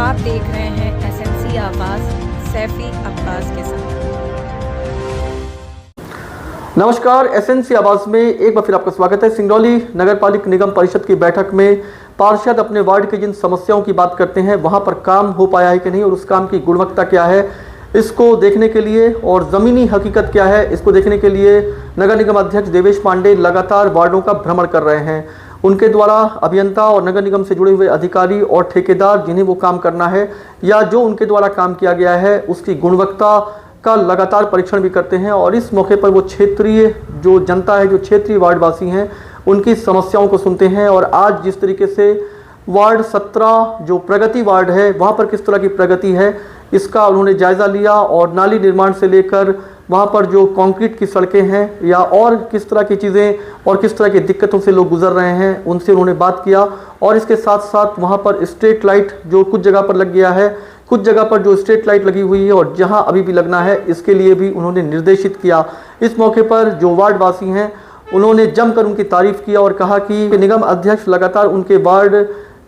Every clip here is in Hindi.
आप देख रहे हैं एसएनसी आवाज सैफी अब्बास के साथ। नमस्कार, एसएनसी आवाज में एक बार फिर आपका स्वागत है। सिंगरौली नगरपालिका निगम परिषद की बैठक में पार्षद अपने वार्ड की जिन समस्याओं की बात करते हैं वहां पर काम हो पाया है कि नहीं और उस काम की गुणवत्ता क्या है, इसको देखने के लिए और ज़मीनी हकीकत क्या है, इसको देखने के लिए नगर निगम अध्यक्ष देवेश पांडे लगातार वार्डों का भ्रमण कर रहे हैं। उनके द्वारा अभियंता और नगर निगम से जुड़े हुए अधिकारी और ठेकेदार जिन्हें वो काम करना है या जो उनके द्वारा काम किया गया है उसकी गुणवत्ता का लगातार परीक्षण भी करते हैं। और इस मौके पर वो क्षेत्रीय जो जनता है, जो क्षेत्रीय वार्डवासी हैं, उनकी समस्याओं को सुनते हैं। और आज जिस तरीके से वार्ड 17 जो प्रगति वार्ड है वहाँ पर किस तरह की प्रगति है इसका उन्होंने जायज़ा लिया और नाली निर्माण से लेकर वहाँ पर जो कंक्रीट की सड़कें हैं या और किस तरह की चीज़ें और किस तरह की दिक्कतों से लोग गुजर रहे हैं उनसे उन्होंने बात किया। और इसके साथ साथ वहाँ पर स्ट्रीट लाइट जो कुछ जगह पर लग गया है, कुछ जगह पर जो स्ट्रीट लाइट लगी हुई है और जहाँ अभी भी लगना है, इसके लिए भी उन्होंने निर्देशित किया। इस मौके पर जो वार्डवासी हैं उन्होंने जमकर उनकी तारीफ किया और कहा कि निगम अध्यक्ष लगातार उनके वार्ड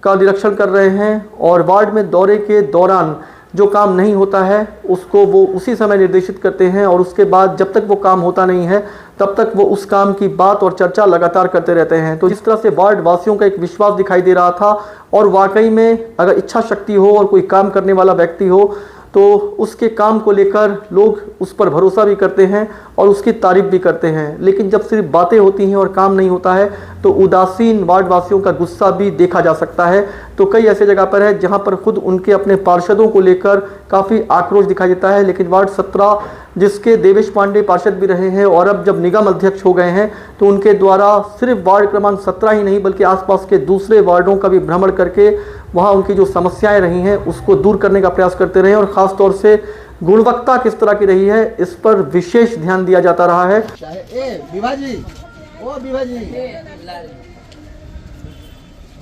का निरीक्षण कर रहे हैं और वार्ड में दौरे के दौरान जो काम नहीं होता है उसको वो उसी समय निर्देशित करते हैं और उसके बाद जब तक वो काम होता नहीं है तब तक वो उस काम की बात और चर्चा लगातार करते रहते हैं। तो इस तरह से वार्ड वासियों का एक विश्वास दिखाई दे रहा था और वाकई में अगर इच्छा शक्ति हो और कोई काम करने वाला व्यक्ति हो तो उसके काम को लेकर लोग उस पर भरोसा भी करते हैं और उसकी तारीफ भी करते हैं। लेकिन जब सिर्फ बातें होती हैं और काम नहीं होता है तो उदासीन वार्डवासियों का गुस्सा भी देखा जा सकता है। तो कई ऐसे जगह पर है जहां पर खुद उनके अपने पार्षदों को लेकर काफ़ी आक्रोश दिखाई देता है। लेकिन वार्ड 17 जिसके देवेश पांडे पार्षद भी रहे हैं और अब जब निगम अध्यक्ष हो गए हैं तो उनके द्वारा सिर्फ वार्ड क्रमांक 17 ही नहीं बल्कि आसपास के दूसरे वार्डों का भी भ्रमण करके वहाँ उनकी जो समस्याएं रही हैं उसको दूर करने का प्रयास करते रहे और ख़ास तौर से गुणवत्ता किस तरह की रही है इस पर विशेष ध्यान दिया जाता रहा है।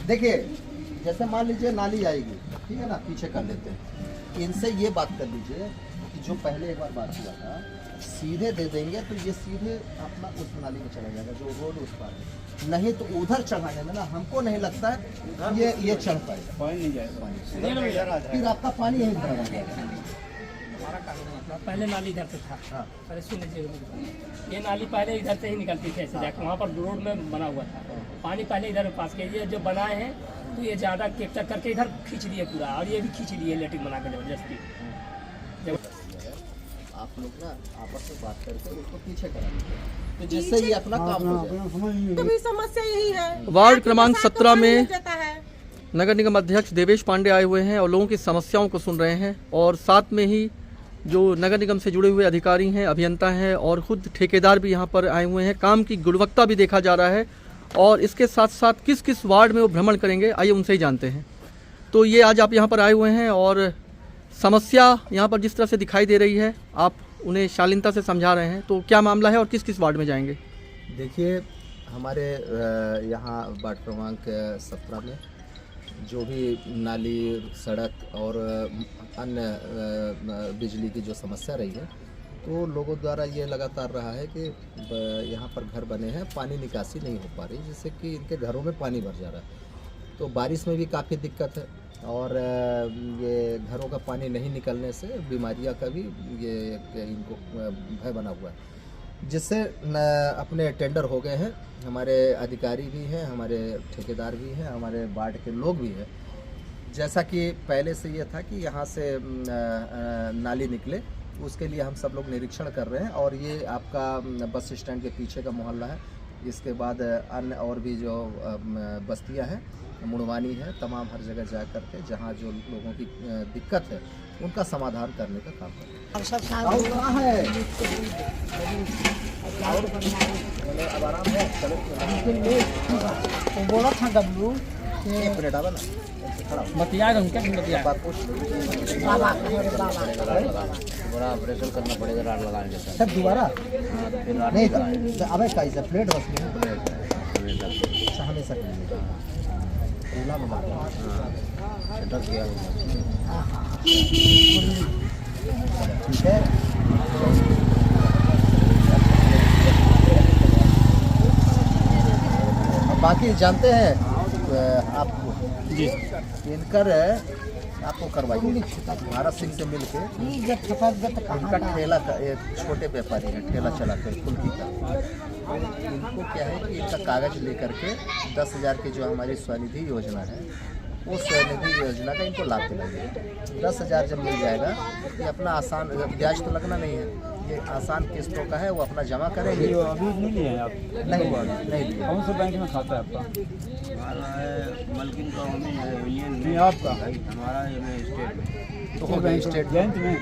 देखिए, जैसे मान लीजिए नाली आएगी, ठीक है ना, पीछे कर लेते हैं, इनसे ये बात कर लीजिए कि जो पहले एक बार बात हुआ था सीधे दे देंगे तो ये सीधे अपना उस नाली में चला जाएगा जो रोड उस पार है। नहीं तो उधर चढ़ाने में ना हमको नहीं लगता है ये चढ़ पाएगा, पानी नहीं जाएगा, फिर आपका पानी यहीं भरा जाएगा। हमारा काम पहले नाली इधर से था। हाँ। पहले सुन लीजिए, ये नाली पहले इधर से ही निकलती थी ऐसे जाकर, वहाँ पर रोड में बना हुआ था, पानी पहले इधर पास के ये जो बनाए हैं तो ये ज़्यादा कैप्चर करके इधर खींच दिए पूरा और ये भी खींच दिए लेटिंग बना के जबरदस्ती। आप लोग ना आपस में बात करके उसको पीछे करा दीजिए तो जिससे ये अपना काम हो जाए। समस्या यही है। वार्ड क्रमांक 17 में नगर निगम अध्यक्ष देवेश पांडे आए हुए हैं और लोगों की समस्याओं को सुन रहे हैं और साथ में ही जो नगर निगम से जुड़े हुए अधिकारी हैं, अभियंता हैं और खुद ठेकेदार भी यहाँ पर आए हुए हैं। काम की गुणवत्ता भी देखा जा रहा है और इसके साथ साथ किस किस वार्ड में वो भ्रमण करेंगे आइए उनसे ही जानते हैं। तो ये आज आप यहाँ पर आए हुए हैं और समस्या यहाँ पर जिस तरह से दिखाई दे रही है आप उन्हें शालीनता से समझा रहे हैं, तो क्या मामला है और किस किस वार्ड में जाएंगे? देखिए, हमारे यहाँ वार्ड क्रमांक 17 में जो भी नाली, सड़क और अन्य बिजली की जो समस्या रही है तो लोगों द्वारा ये लगातार रहा है कि यहाँ पर घर बने हैं, पानी निकासी नहीं हो पा रही जिससे कि इनके घरों में पानी भर जा रहा है। तो बारिश में भी काफ़ी दिक्कत है और ये घरों का पानी नहीं निकलने से बीमारियां का भी ये इनको भय बना हुआ है, जिससे अपने टेंडर हो गए हैं। हमारे अधिकारी भी हैं, हमारे ठेकेदार भी हैं, हमारे वार्ड के लोग भी हैं। जैसा कि पहले से ये था कि यहाँ से नाली निकले उसके लिए हम सब लोग निरीक्षण कर रहे हैं और ये आपका बस स्टैंड के पीछे का मोहल्ला है। इसके बाद अन्य और भी जो बस्तियां हैं, मुड़वानी है, तमाम हर जगह जा करके जहाँ जो लोगों की दिक्कत है उनका समाधान करने का काम करते हैं। अब आराम है, बोला था डब्लू एक मिनट आवा ना बड़ा ऑपरेशन करना पड़ेगा राड लगाने के साथ। सब दोबारा नहीं अबे कैसे प्लेट बस हमेशा ठीक है। बाकी जानते हैं आप जी इनकर आपको करवाइए। भारत सिंह से मिल के इनका ठेला का एक छोटे व्यापारी है, ठेला चलाते हैं फुल्की का। तो इनको क्या है कि इनका कागज लेकर के 10,000 की जो हमारी स्वनिधि योजना है, वो स्वनिधि योजना का इनको लाभ दिलाएंगे। 10,000 जब मिल जाएगा, ये अपना आसान, ब्याज तो लगना नहीं है, ये आसान किस्तों का है, वो अपना जमा करेंगे। अभी नहीं लिए हैं आप? नहीं लिया। कौन से बैंक में खाता है आपका? हमारा है मलकिन कॉलोनी है, यूनियन में। नहीं, आपका? हमारा ये में स्टेट में। तो हो गया स्टेट बैंक में।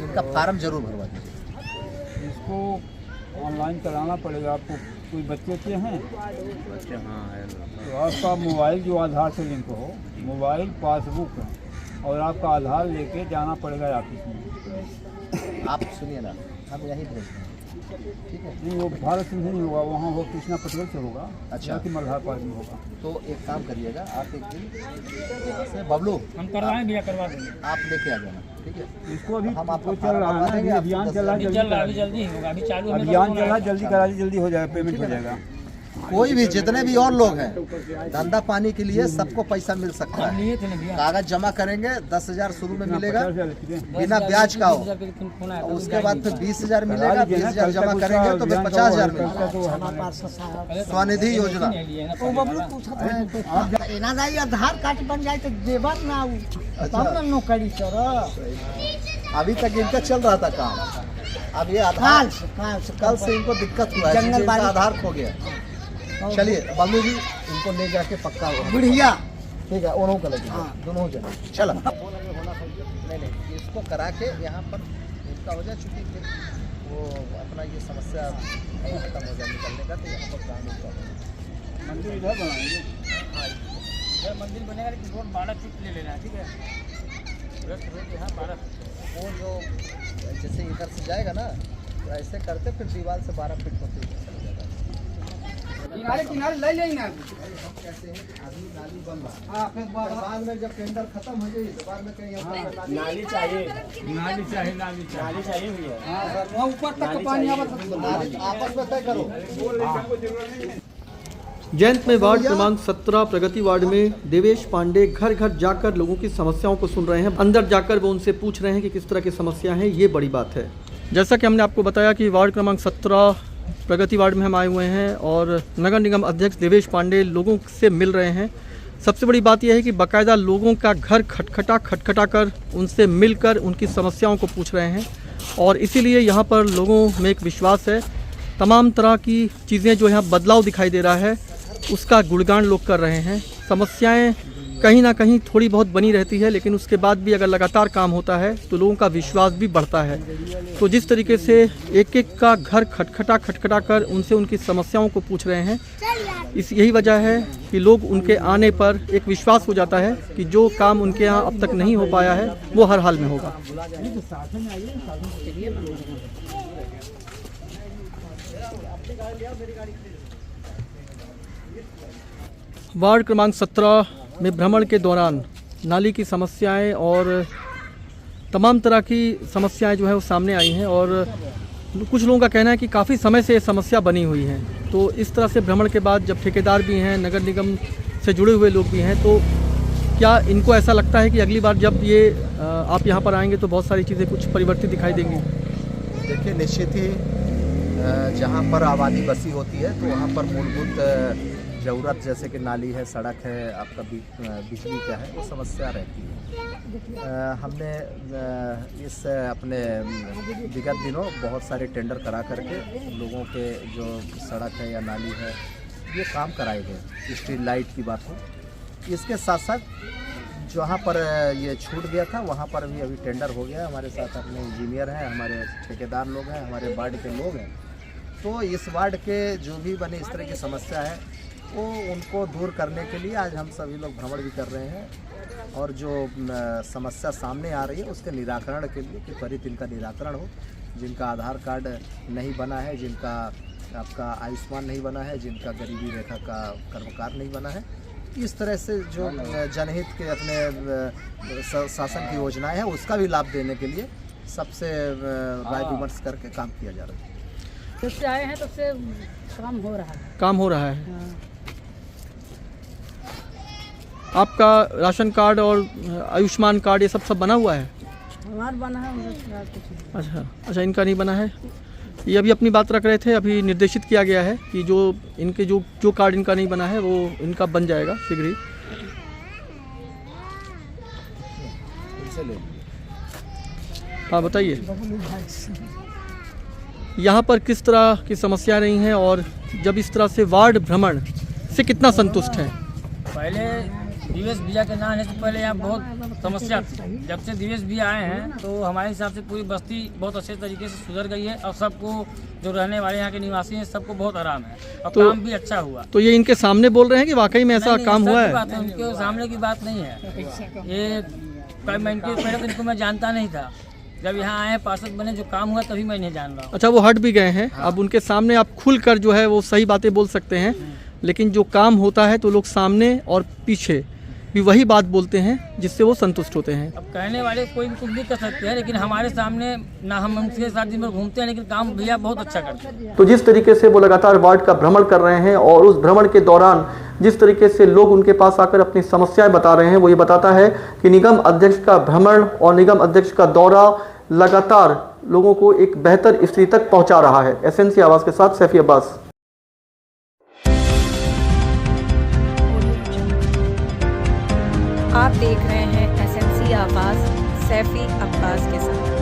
इनका फार्म जरूर भरवा दीजिए। इसको ऑनलाइन कराना पड़ेगा आपको। कोई बच्चे हैं? बच्चे हाँ है। तो आपका मोबाइल जो आधार से लिंक हो, मोबाइल पासबुक और आपका आधार लेके जाना पड़ेगा ऑफिस में। आप सुनिए ना, हम यहीं भेज दें, ठीक है? नहीं, वो भारत सिंह नहीं होगा, वहाँ वो कृष्णा पटेल से होगा। अच्छा। कि मल्हार पार्क में होगा। तो एक काम करिएगा, आप एक दिन यहाँ से बबलू हम करवाएं भैया, करवा देंगे। आप लेके आ जाना, ठीक है? इसको अभी हम आपको वो चल रहा है ना, अभी अभियान चल रहा है, जल्दी करा अभी जल्दी होगा, अभी चालू दीजिए। अभियान चल रहा है, जल्दी करा दीजिए, जल्दी हो जाएगा, पेमेंट हो जाएगा। कोई भी जितने भी और लोग हैं, धंधा पानी के लिए सबको पैसा मिल सकता है। लिए थे ना भैया, कागज जमा करेंगे, 10,000 शुरू में मिलेगा 50,000 लिखिए। बिना ब्याज का हो, 20,000 के फोन आया था, और उसके बाद फिर 20,000 करा मिलेगा, लीजिए ना, 20,000 कल जमा तक करेंगे उसका तो फिर अभियान 50,000 कल मिलेगा। तक वो स्वनिधि योजना। एनादाई आधार कार्ड बन जाए तो देवर ना आऊ, तब ना नौकरी कर। अभी तक इनका चल रहा था काम, अब ये आधार कल से इनको दिक्कत हुआ है, जंगल इनका बाड़ी- आधार खो गया। चलिए बाबू जी, इनको ले जाके पक्का हो, बुढ़िया ठीक है? दोनों का लगे, हाँ। दोनों जने चला। नहीं, इसको करा के यहाँ पर इनका हो जाए, चूँकि फिर वो अपना ये समस्या खत्म हो जाए निकलने का, तो यहाँ पर काम इनका होगा। मंदिर इधर बनाएंगे। इधर मंदिर बनेगा, लेकिन रोड 12 फीट ले लेना है, ठीक है? रोड यहाँ 12 फीट। वो जो जैसे इधर से जाएगा ना, तो ऐसे करते फिर दीवार से 12 फीट पर चल जाएगा। किनारे किनारे ले लेना। कैसे है, अभी नाली बन रहा है, बाद में जब टेंडर खत्म हो जाए तो बाद में कहीं नाली चाहिए भैया। हां सर, वहां ऊपर तक पानी आवत है। तो नाली आपस में तय करो। जयंत में वार्ड क्रमांक 17 प्रगति वार्ड में देवेश पांडे घर घर जाकर लोगों की समस्याओं को सुन रहे हैं। अंदर जाकर वो उनसे पूछ रहे हैं कि किस तरह की समस्या है। ये बड़ी बात है। जैसा कि हमने आपको बताया कि वार्ड क्रमांक 17 प्रगति वार्ड में हम आए हुए हैं और नगर निगम अध्यक्ष देवेश पांडे लोगों से मिल रहे हैं। सबसे बड़ी बात यह है कि बाकायदा लोगों का घर खटखटा कर उनसे मिलकर उनकी समस्याओं को पूछ रहे हैं और इसीलिए यहाँ पर लोगों में एक विश्वास है। तमाम तरह की चीज़ें जो यहाँ बदलाव दिखाई दे रहा है उसका गुणगान लोग कर रहे हैं। समस्याएं कहीं ना कहीं थोड़ी बहुत बनी रहती है, लेकिन उसके बाद भी अगर लगातार काम होता है तो लोगों का विश्वास भी बढ़ता है। तो जिस तरीके से एक एक का घर खटखटा कर उनसे उनकी समस्याओं को पूछ रहे हैं, यही वजह है कि लोग उनके आने पर एक विश्वास हो जाता है कि जो काम उनके यहाँ अब तक नहीं हो पाया है वो हर हाल में होगा। वार्ड क्रमांक 17 में भ्रमण के दौरान नाली की समस्याएं और तमाम तरह की समस्याएं जो है वो सामने आई हैं और कुछ लोगों का कहना है कि काफ़ी समय से ये समस्या बनी हुई है। तो इस तरह से भ्रमण के बाद जब ठेकेदार भी हैं, नगर निगम से जुड़े हुए लोग भी हैं, तो क्या इनको ऐसा लगता है कि अगली बार जब ये आप यहाँ पर आएंगे तो बहुत सारी चीज़ें कुछ परिवर्तित दिखाई देंगी? देखिए, निश्चित ही जहाँ पर आबादी बसी होती है तो वहाँ पर मूलभूत ज़रूरत जैसे कि नाली है, सड़क है, आपका बिजली का है, वो समस्या रहती है। हमने इस अपने विगत दिनों बहुत सारे टेंडर करा करके लोगों के जो सड़क है या नाली है ये काम कराए गए। स्ट्रीट लाइट की बात हो, इसके साथ साथ जहाँ पर ये छूट गया था वहाँ पर भी अभी टेंडर हो गया। हमारे साथ अपने इंजीनियर हैं, हमारे ठेकेदार लोग हैं, हमारे वार्ड के लोग हैं। तो इस वार्ड के जो भी बने इस तरह की समस्या है वो उनको दूर करने के लिए आज हम सभी लोग भ्रमण भी कर रहे हैं और जो समस्या सामने आ रही है उसके निराकरण के लिए कि त्वरित इनका निराकरण हो। जिनका आधार कार्ड नहीं बना है, जिनका आपका आयुष्मान नहीं बना है, जिनका गरीबी रेखा का कर्मकार नहीं बना है, इस तरह से जो जनहित के अपने शासन की योजनाएं हैं उसका भी लाभ देने के लिए सबसे राय विमर्श करके काम किया जा रहा है। जब से आए हैं तब से काम हो रहा है। काम हो रहा है। हाँ। आपका राशन कार्ड और आयुष्मान कार्ड ये सब बना हुआ है? हमार बना है उनका कुछ अच्छा, इनका नहीं बना है। ये अभी अपनी बात रख रहे थे, अभी निर्देशित किया गया है कि जो इनके जो कार्ड इनका नहीं बना है वो इनका बन जाएगा शीघ्र ही। हाँ बताइए, यहाँ पर किस तरह की समस्या रही हैं और जब इस तरह से वार्ड भ्रमण से कितना संतुष्ट हैं? पहले दिवेश भैया के ना आने से पहले यहाँ बहुत समस्या थी। जब से दिवेश भैया आए हैं तो हमारे हिसाब से पूरी बस्ती बहुत अच्छे तरीके से सुधर गई है और सबको जो रहने वाले यहाँ के निवासी हैं सबको बहुत आराम है और काम भी अच्छा हुआ। तो ये इनके सामने बोल रहे हैं कि वाकई में ऐसा काम हुआ है? उनके सामने की बात नहीं है। ये पहले तो इनको मैं जानता नहीं था, जब यहाँ आए पार्षद बने जो काम हुआ तभी मैं नहीं जान रहा हूँ। अच्छा, वो हट भी गए हैं। अब उनके सामने आप खुलकर जो है वो सही बातें बोल सकते हैं, लेकिन जो काम होता है तो लोग सामने और पीछे भी वही बात बोलते हैं जिससे वो संतुष्ट होते हैं। अब कहने वाले कोई भी कुछ भी कर सकते हैं, लेकिन हमारे सामने ना हम उनके साथ दिन भर घूमते हैं, लेकिन काम भैया बहुत अच्छा करते हैं। तो जिस तरीके से वो लगातार वार्ड का भ्रमण कर रहे हैं और उस भ्रमण के दौरान जिस तरीके से लोग उनके पास आकर अपनी समस्याएं बता रहे हैं, वो ये बताता है कि निगम अध्यक्ष का भ्रमण और निगम अध्यक्ष का दौरा लगातार लोगों को एक बेहतर स्थिति तक पहुंचा रहा है। एसएनसी आवाज के साथ सैफी अब्बास। आप देख रहे हैं एसएनसी आवाज, सैफी अब्बास के साथ।